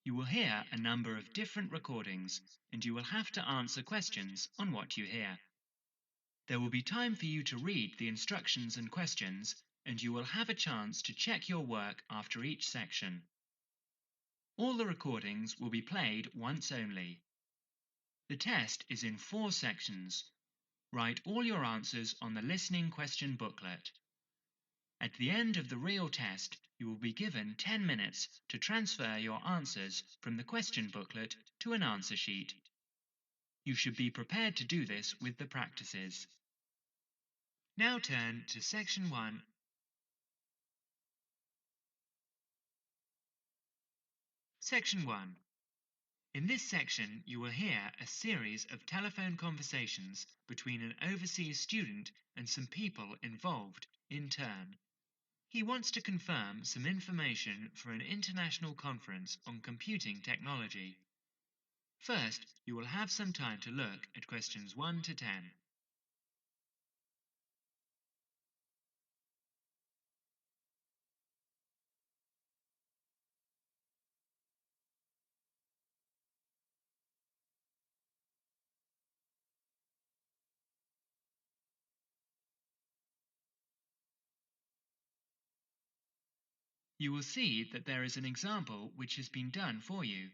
You will hear a number of different recordings, and you will have to answer questions on what you hear. There will be time for you to read the instructions and questions, and you will have a chance to check your work after each section. All the recordings will be played once only. The test is in 4 sections. Write all your answers on the listening question booklet. At the end of the real test, you will be given 10 minutes to transfer your answers from the question booklet to an answer sheet. You should be prepared to do this with the practices. Now turn to Section 1. Section 1. In this section, you will hear a series of telephone conversations between an overseas student and some people involved in turn. He wants to confirm some information for an international conference on computing technology. First, you will have some time to look at questions 1 to 10. You will see that there is an example which has been done for you.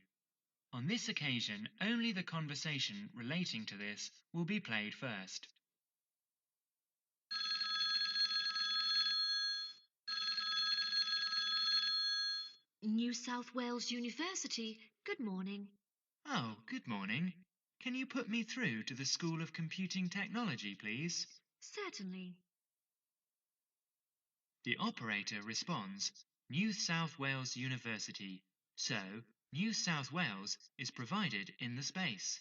On this occasion, only the conversation relating to this will be played first. New South Wales University, good morning. Oh, good morning. Can you put me through to the School of Computing Technology, please? Certainly. The operator responds, New South Wales University. So, New South Wales is provided in the space.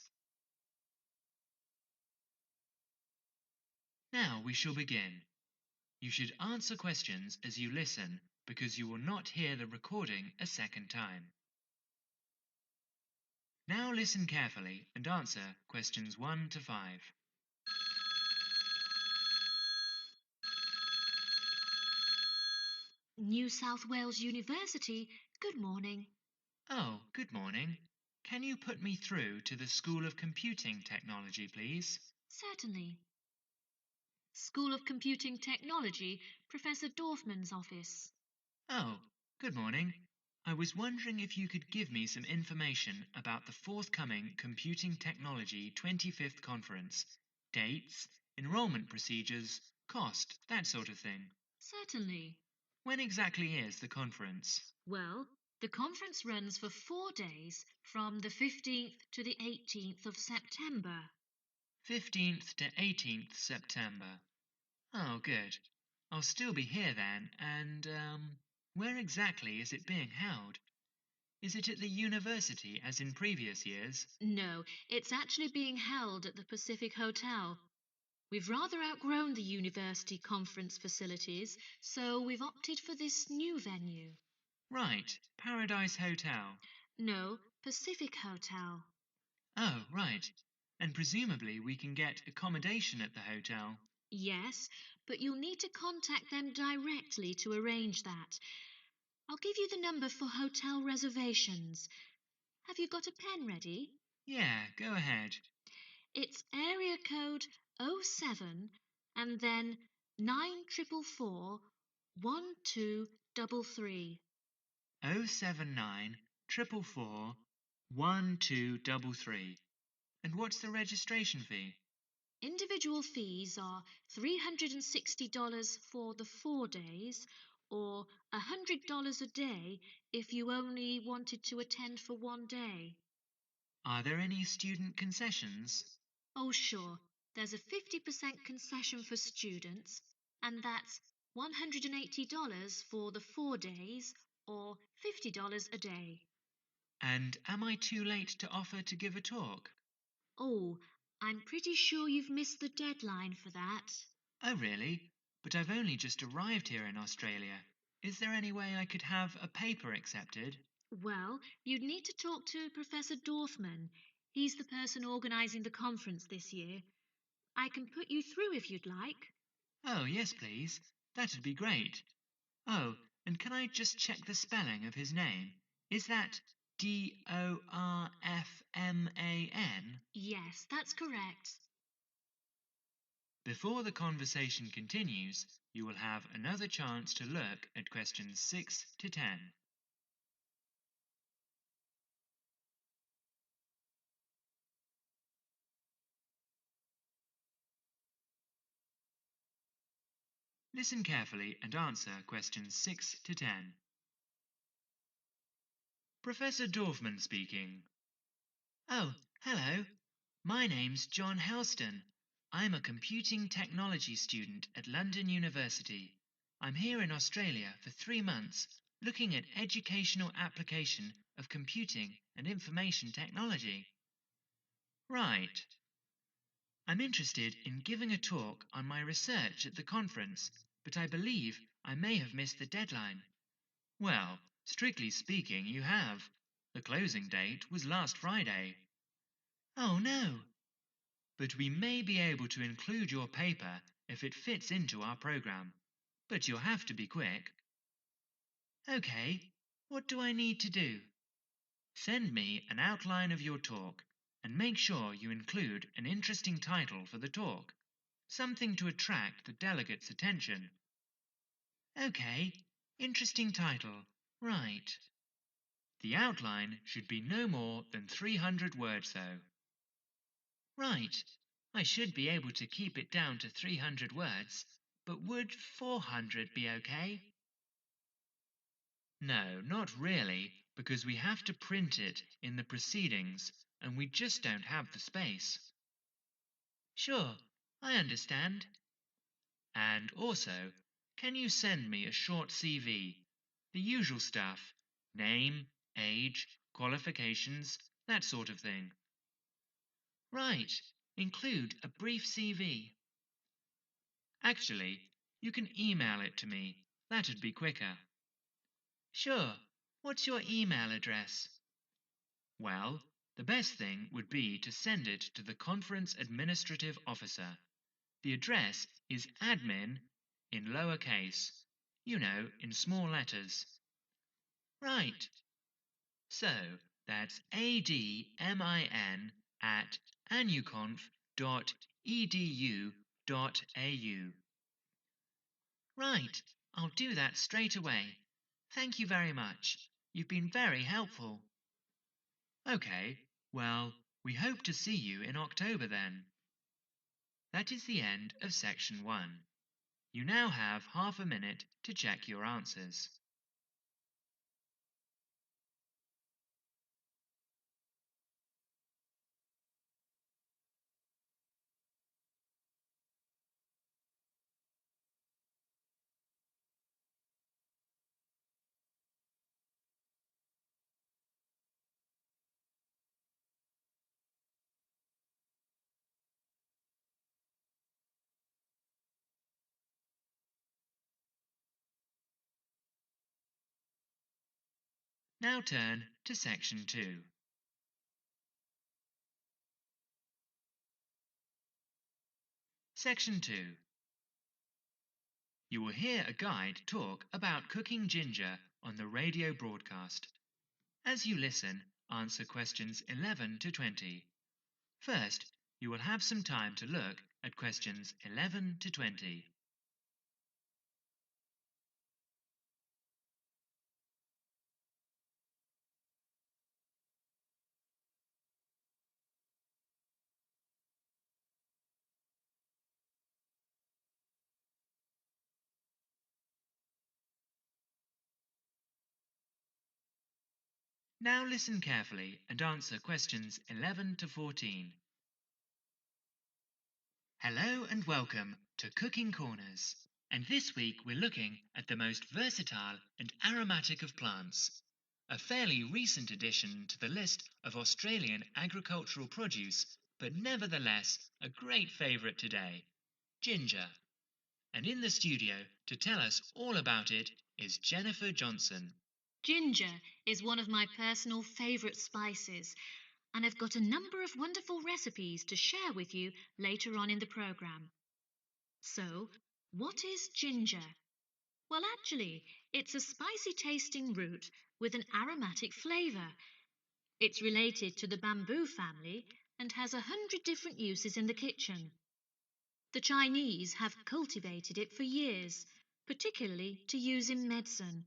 Now we shall begin. You should answer questions as you listen, because you will not hear the recording a second time. Now listen carefully and answer questions 1 to 5. New South Wales University, good morning. Oh, good morning. Can you put me through to the School of Computing Technology, please? Certainly. School of Computing Technology, Professor Dorfman's office. Oh, good morning. I was wondering if you could give me some information about the forthcoming Computing Technology 25th Conference. Dates, enrollment procedures, cost, that sort of thing. Certainly. When exactly is the conference? Well, the conference runs for 4 days from the 15th to the 18th of September. 15th to 18th September. Oh, good. I'll still be here then, and where exactly is it being held? Is it at the university as in previous years? No, it's actually being held at the Pacific Hotel. We've rather outgrown the university conference facilities, so we've opted for this new venue. Right, Paradise Hotel. No, Pacific Hotel. Oh, right. And presumably we can get accommodation at the hotel. Yes, but you'll need to contact them directly to arrange that. I'll give you the number for hotel reservations. Have you got a pen ready? Yeah, go ahead. It's area code 07 and then 9444 1233. 079 444 1233. And what's the registration fee? Individual fees are $360 for the 4 days or $100 a day if you only wanted to attend for 1 day. Are there any student concessions? Oh, sure, there's a 50% concession for students, and that's $180 for the 4 days or $50 a day. And am I too late to offer to give a talk? Oh, I'm pretty sure you've missed the deadline for that. Oh, really? But I've only just arrived here in Australia. Is there any way I could have a paper accepted? Well, you'd need to talk to Professor Dorfman. He's the person organising the conference this year. I can put you through if you'd like. Oh, yes, please. That'd be great. Oh, and can I just check the spelling of his name? Is that Dorfman? Yes, that's correct. Before the conversation continues, you will have another chance to look at questions 6 to 10. Listen carefully and answer questions 6 to 10. Professor Dorfman speaking. Oh, hello. My name's John Helston. I'm a computing technology student at London University. I'm here in Australia for 3 months looking at educational application of computing and information technology. Right. I'm interested in giving a talk on my research at the conference, but I believe I may have missed the deadline. Well, strictly speaking, you have. The closing date was last Friday. Oh no! But we may be able to include your paper if it fits into our program. But you'll have to be quick. OK, what do I need to do? Send me an outline of your talk and make sure you include an interesting title for the talk. Something to attract the delegates' attention. OK, interesting title. Right. The outline should be no more than 300 words, though. Right. I should be able to keep it down to 300 words, but would 400 be OK? No, not really, because we have to print it in the proceedings and we just don't have the space. Sure, I understand. And also, can you send me a short CV? The usual stuff: name, age, qualifications, that sort of thing. Right, include a brief CV. Actually, you can email it to me. That'd be quicker. Sure, what's your email address? Well, the best thing would be to send it to the conference administrative officer. The address is admin in lowercase, in small letters. Right. So that's admin at anuconf.edu.au. Right. I'll do that straight away. Thank you very much. You've been very helpful. OK, well, we hope to see you in October then. That is the end of section 1. You now have half a minute to check your answers. Now turn to section 2. Section 2. You will hear a guide talk about cooking ginger on the radio broadcast. As you listen, answer questions 11 to 20. First, you will have some time to look at questions 11 to 20. Now listen carefully and answer questions 11 to 14. Hello and welcome to Cooking Corners. And this week we're looking at the most versatile and aromatic of plants, a fairly recent addition to the list of Australian agricultural produce, but nevertheless a great favourite today: ginger. And in the studio to tell us all about it is Jennifer Johnson. Ginger is one of my personal favourite spices, and I've got a number of wonderful recipes to share with you later on in the programme. So, what is ginger? Well, actually, it's a spicy tasting root with an aromatic flavour. It's related to the bamboo family and has 100 different uses in the kitchen. The Chinese have cultivated it for years, particularly to use in medicine,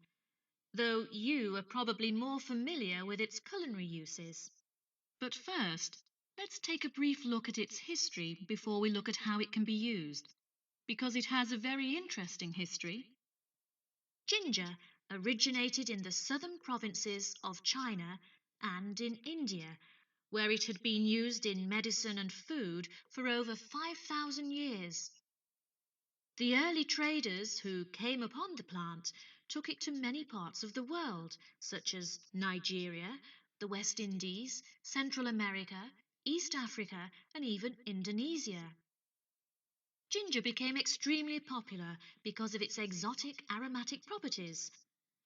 though you are probably more familiar with its culinary uses. But first, let's take a brief look at its history before we look at how it can be used, because it has a very interesting history. Ginger originated in the southern provinces of China and in India, where it had been used in medicine and food for over 5,000 years. The early traders who came upon the plant took it to many parts of the world, such as Nigeria, the West Indies, Central America, East Africa, and even Indonesia. Ginger became extremely popular because of its exotic aromatic properties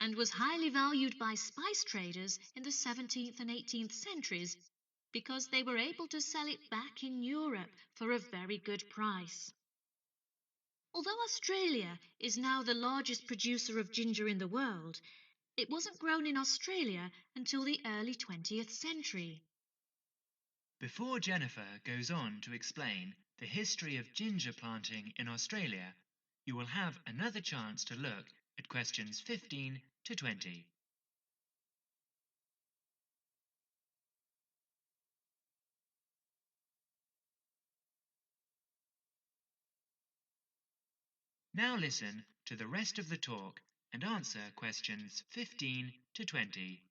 and was highly valued by spice traders in the 17th and 18th centuries because they were able to sell it back in Europe for a very good price. Although Australia is now the largest producer of ginger in the world, it wasn't grown in Australia until the early 20th century. Before Jennifer goes on to explain the history of ginger planting in Australia, you will have another chance to look at questions 15 to 20. Now listen to the rest of the talk and answer questions 15 to 20.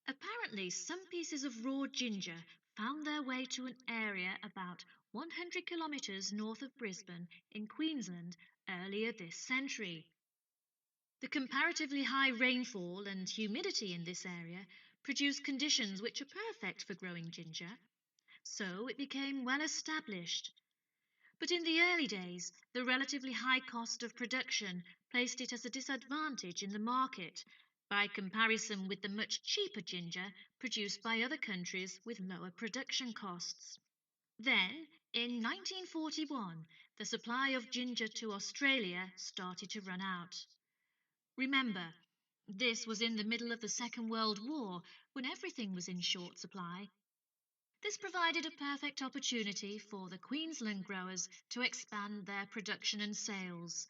Apparently, some pieces of raw ginger found their way to an area about 100 kilometres north of Brisbane in Queensland earlier this century. The comparatively high rainfall and humidity in this area produced conditions which are perfect for growing ginger, so it became well established. But in the early days, the relatively high cost of production placed it as a disadvantage in the market by comparison with the much cheaper ginger produced by other countries with lower production costs. Then, in 1941, the supply of ginger to Australia started to run out. Remember, this was in the middle of the Second World War when everything was in short supply. This provided a perfect opportunity for the Queensland growers to expand their production and sales.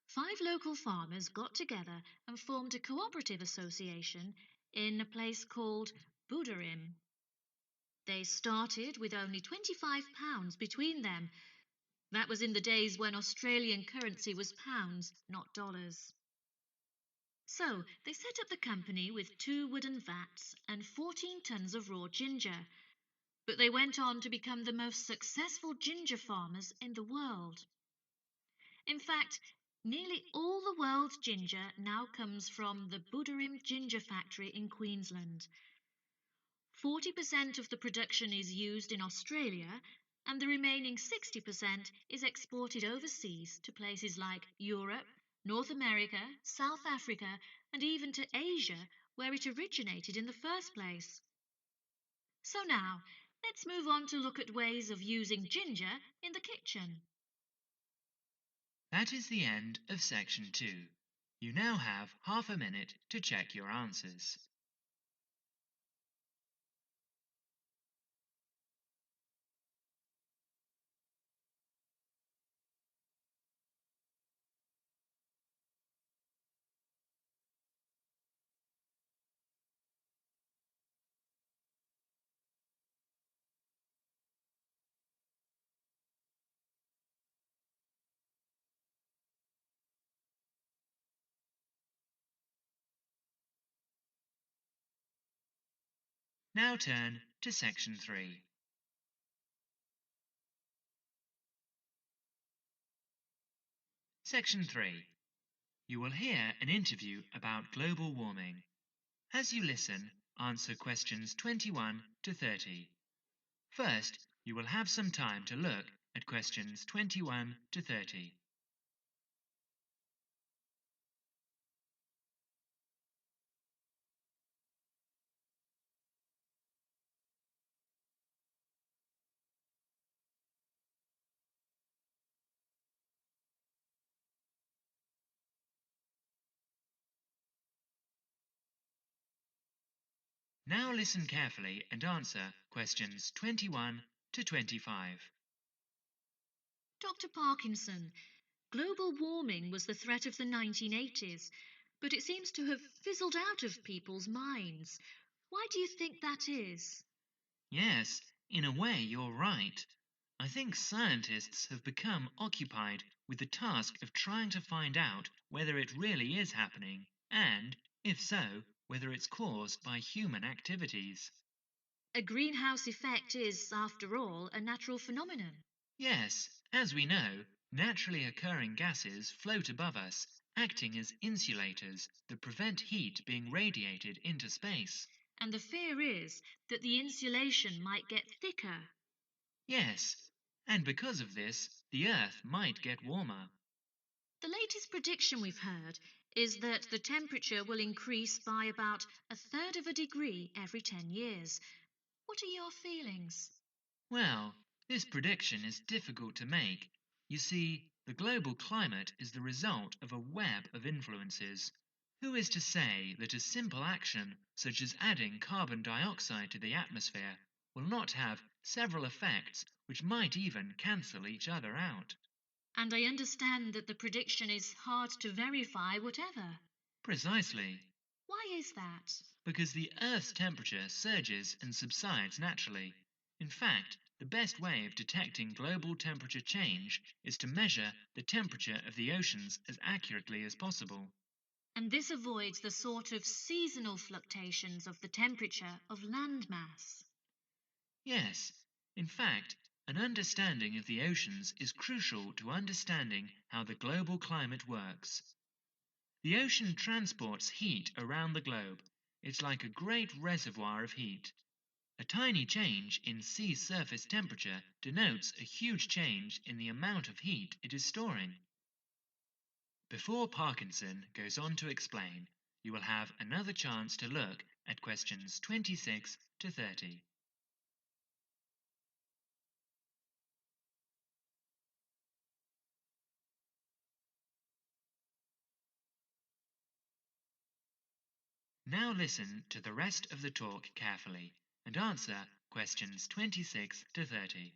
5 local farmers got together and formed a cooperative association in a place called Buderim. They started with only £25 between them. That was in the days when Australian currency was pounds, not dollars. So they set up the company with 2 wooden vats and 14 tons of raw ginger. But they went on to become the most successful ginger farmers in the world. In fact, nearly all the world's ginger now comes from the Buderim ginger factory in Queensland. 40% of the production is used in Australia, and the remaining 60% is exported overseas to places like Europe, North America, South Africa, and even to Asia, where it originated in the first place. So now, let's move on to look at ways of using ginger in the kitchen. That is the end of section 2. You now have half a minute to check your answers. Now turn to section 3. Section 3. You will hear an interview about global warming. As you listen, answer questions 21 to 30. First, you will have some time to look at questions 21 to 30. Now listen carefully and answer questions 21 to 25. Dr. Parkinson, global warming was the threat of the 1980s, but it seems to have fizzled out of people's minds. Why do you think that is? Yes, in a way you're right. I think scientists have become occupied with the task of trying to find out whether it really is happening, and, if so, whether it's caused by human activities. A greenhouse effect is, after all, a natural phenomenon. Yes, as we know, naturally occurring gases float above us, acting as insulators that prevent heat being radiated into space. And the fear is that the insulation might get thicker. Yes, and because of this, the Earth might get warmer. The latest prediction we've heard is that the temperature will increase by about a third of a degree every 10 years. What are your feelings? Well, this prediction is difficult to make. You see, the global climate is the result of a web of influences. Who is to say that a simple action, such as adding carbon dioxide to the atmosphere, will not have several effects which might even cancel each other out? And I understand that the prediction is hard to verify, whatever. Precisely, Why is that? because the Earth's temperature surges and subsides naturally. In fact, the best way of detecting global temperature change is to measure the temperature of the oceans as accurately as possible. And this avoids the sort of seasonal fluctuations of the temperature of landmass. Yes, in fact, an understanding of the oceans is crucial to understanding how the global climate works. The ocean transports heat around the globe. It's like a great reservoir of heat. A tiny change in sea surface temperature denotes a huge change in the amount of heat it is storing. Before Parkinson goes on to explain, you will have another chance to look at questions 26 to 30. Now listen to the rest of the talk carefully and answer questions 26 to 30.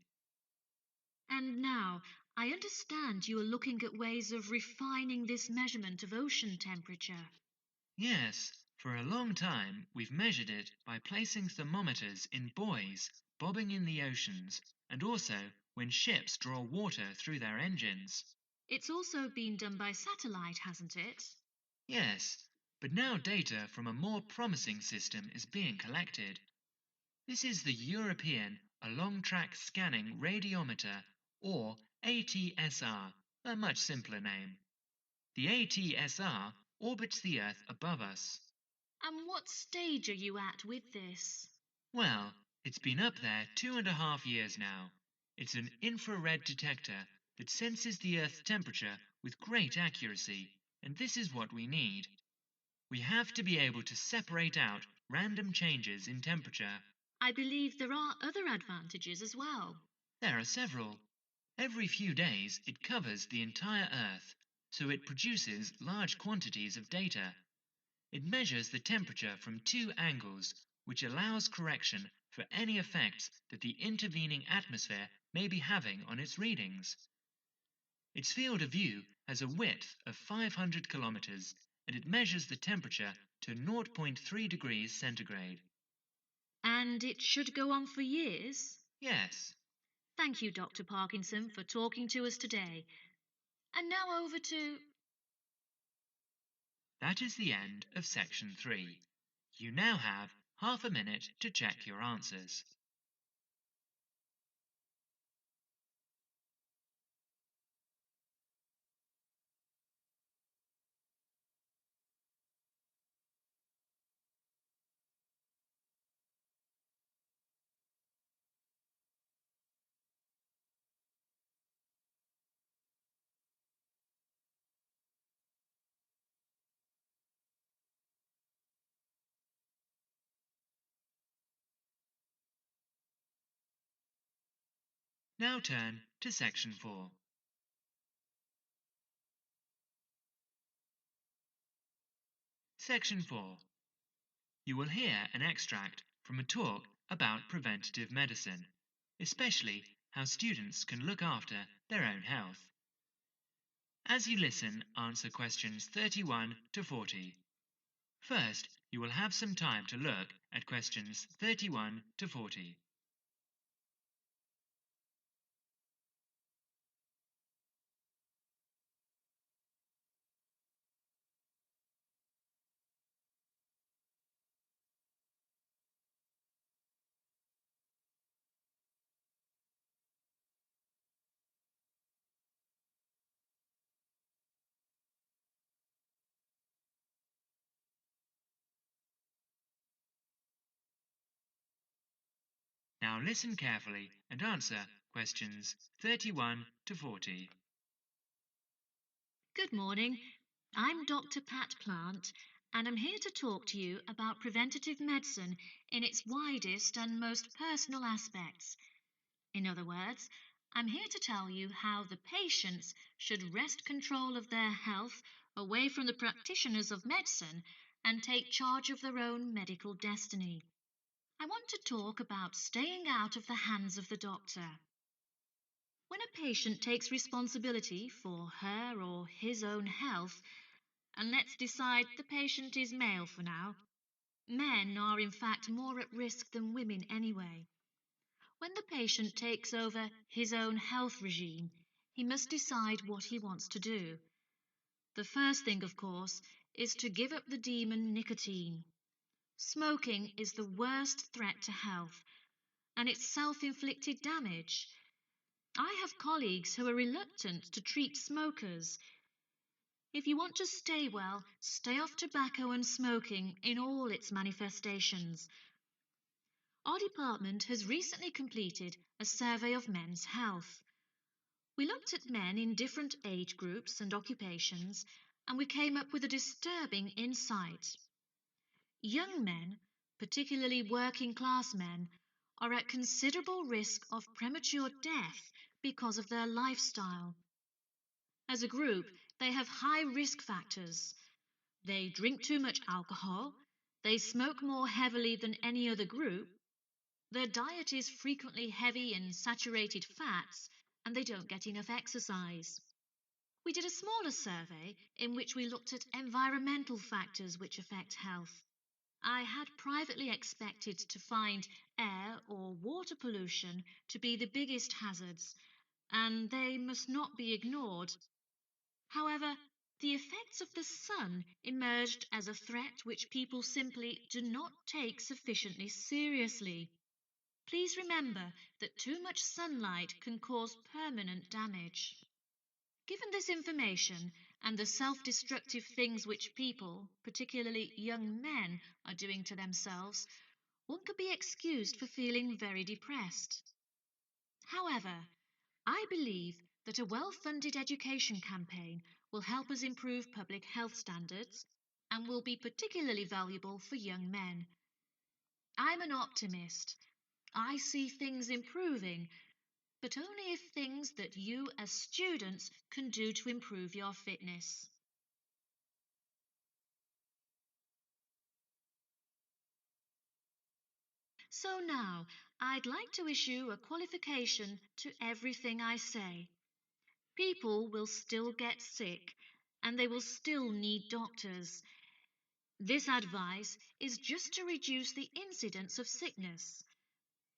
And now, I understand you are looking at ways of refining this measurement of ocean temperature. Yes, for a long time we've measured it by placing thermometers in buoys bobbing in the oceans and also when ships draw water through their engines. It's also been done by satellite, hasn't it? Yes, but now data from a more promising system is being collected. This is the European Along Track Scanning Radiometer, or ATSR, a much simpler name. The ATSR orbits the Earth above us. And what stage are you at with this? Well, it's been up there 2.5 years now. It's an infrared detector that senses the Earth's temperature with great accuracy, and this is what we need. We have to be able to separate out random changes in temperature. I believe there are other advantages as well. There are several. Every few days it covers the entire Earth, so it produces large quantities of data. It measures the temperature from two angles, which allows correction for any effects that the intervening atmosphere may be having on its readings. Its field of view has a width of 500 kilometers and it measures the temperature to zero point 0.3 degrees centigrade. And it should go on for years? Yes, Thank you, Dr. Parkinson, for talking to us today. And now over to. that is the end of section 3. You now have half a minute to check your answers. Now turn to section 4. Section 4. You will hear an extract from a talk about preventative medicine, especially how students can look after their own health. As you listen, answer questions 31 to 40. First, you will have some time to look at questions 31 to 40. Now listen carefully and answer questions 31 to 40. Good morning. I'm Dr. Pat Plant, and I'm here to talk to you about preventative medicine in its widest and most personal aspects. In other words, I'm here to tell you how the patients should wrest control of their health away from the practitioners of medicine and take charge of their own medical destiny. I want to talk about staying out of the hands of the doctor. When a patient takes responsibility for her or his own health, and let's decide the patient is male for now, men are in fact more at risk than women anyway. When the patient takes over his own health regime, he must decide what he wants to do. The first thing, of course, is to give up the demon nicotine. Smoking is the worst threat to health, and it's self-inflicted damage. I have colleagues who are reluctant to treat smokers. If you want to stay well, stay off tobacco and smoking in all its manifestations. Our department has recently completed a survey of men's health. We looked at men in different age groups and occupations, and we came up with a disturbing insight. Young men, particularly working class men, are at considerable risk of premature death because of their lifestyle. As a group, they have high risk factors. They drink too much alcohol, they smoke more heavily than any other group, their diet is frequently heavy in saturated fats, and they don't get enough exercise. We did a smaller survey in which we looked at environmental factors which affect health. I had privately expected to find air or water pollution to be the biggest hazards, and they must not be ignored. However, the effects of the sun emerged as a threat which people simply do not take sufficiently seriously. Please remember that too much sunlight can cause permanent damage. Given this information and the self-destructive things which people, particularly young men, are doing to themselves, one could be excused for feeling very depressed. However, I believe that a well-funded education campaign will help us improve public health standards and will be particularly valuable for young men. I'm an optimist. I see things improving, but only if things that you as students can do to improve your fitness. So now, I'd like to issue a qualification to everything I say. People will still get sick, and they will still need doctors. This advice is just to reduce the incidence of sickness.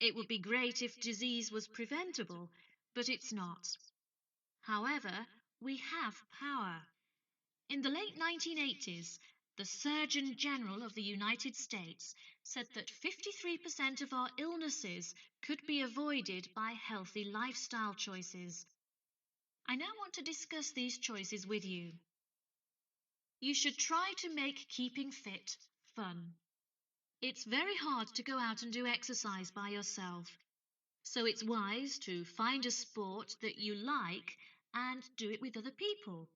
It would be great if disease was preventable, but it's not. However, we have power. In the late 1980s, the Surgeon General of the United States said that 53% of our illnesses could be avoided by healthy lifestyle choices. I now want to discuss these choices with you. You should try to make keeping fit fun. It's very hard to go out and do exercise by yourself, so it's wise to find a sport that you like and do it with other people.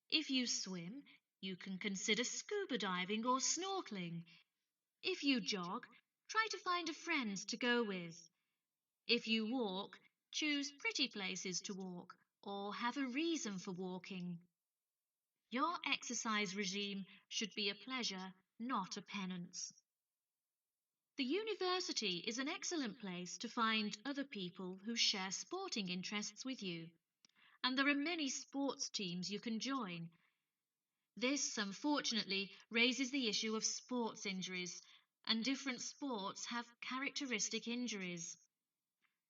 If you swim, you can consider scuba diving or snorkeling. If you jog, try to find a friend to go with. If you walk, choose pretty places to walk or have a reason for walking. Your exercise regime should be a pleasure, not a penance. The university is an excellent place to find other people who share sporting interests with you, and there are many sports teams you can join. This, unfortunately, raises the issue of sports injuries, and different sports have characteristic injuries.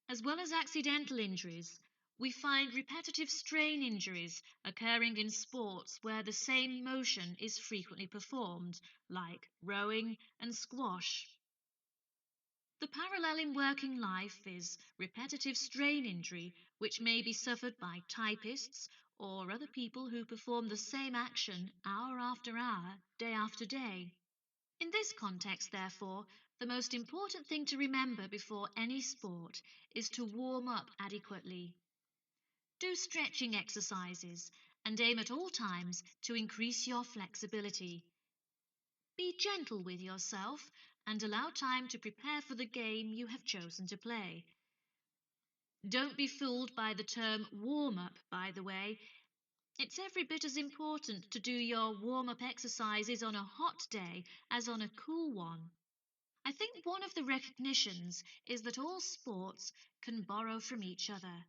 As well as accidental injuries, we find repetitive strain injuries occurring in sports where the same motion is frequently performed, like rowing and squash. The parallel in working life is repetitive strain injury, which may be suffered by typists or other people who perform the same action hour after hour, day after day. In this context, therefore, the most important thing to remember before any sport is to warm up adequately. Do stretching exercises and aim at all times to increase your flexibility. Be gentle with yourself and allow time to prepare for the game you have chosen to play. Don't be fooled by the term warm up, by the way. It's every bit as important to do your warm up exercises on a hot day as on a cool one. I think one of the recognitions is that all sports can borrow from each other.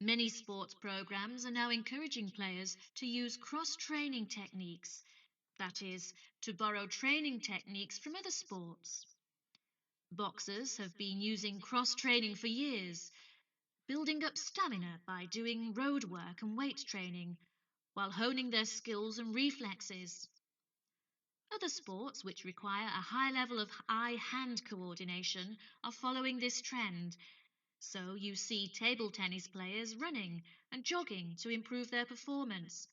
Many sports programs are now encouraging players to use cross training techniques, that is, to borrow training techniques from other sports. Boxers have been using cross training for years, building up stamina by doing road work and weight training, while honing their skills and reflexes. Other sports, which require a high level of eye hand coordination, are following this trend. So you see table tennis players running and jogging to improve their performance,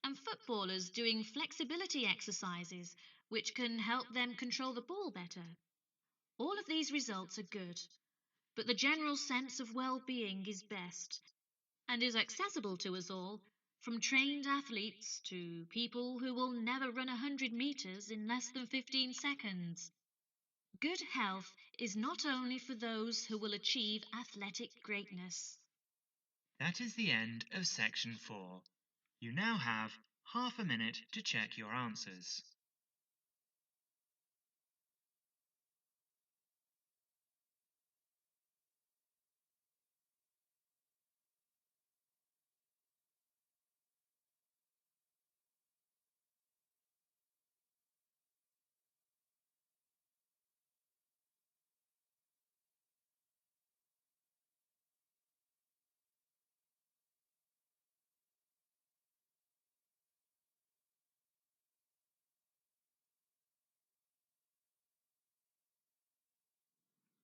and footballers doing flexibility exercises, which can help them control the ball better. All of these results are good, but the general sense of well being is best and is accessible to us all, from trained athletes to people who will never run 100 meters in less than 15 seconds. Good health is not only for those who will achieve athletic greatness. That is the end of section 4. You now have half a minute to check your answers.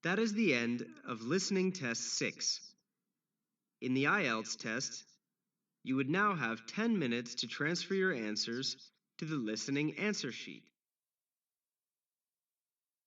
That is the end of listening test 6. In the IELTS test, you would now have 10 minutes to transfer your answers to the listening answer sheet.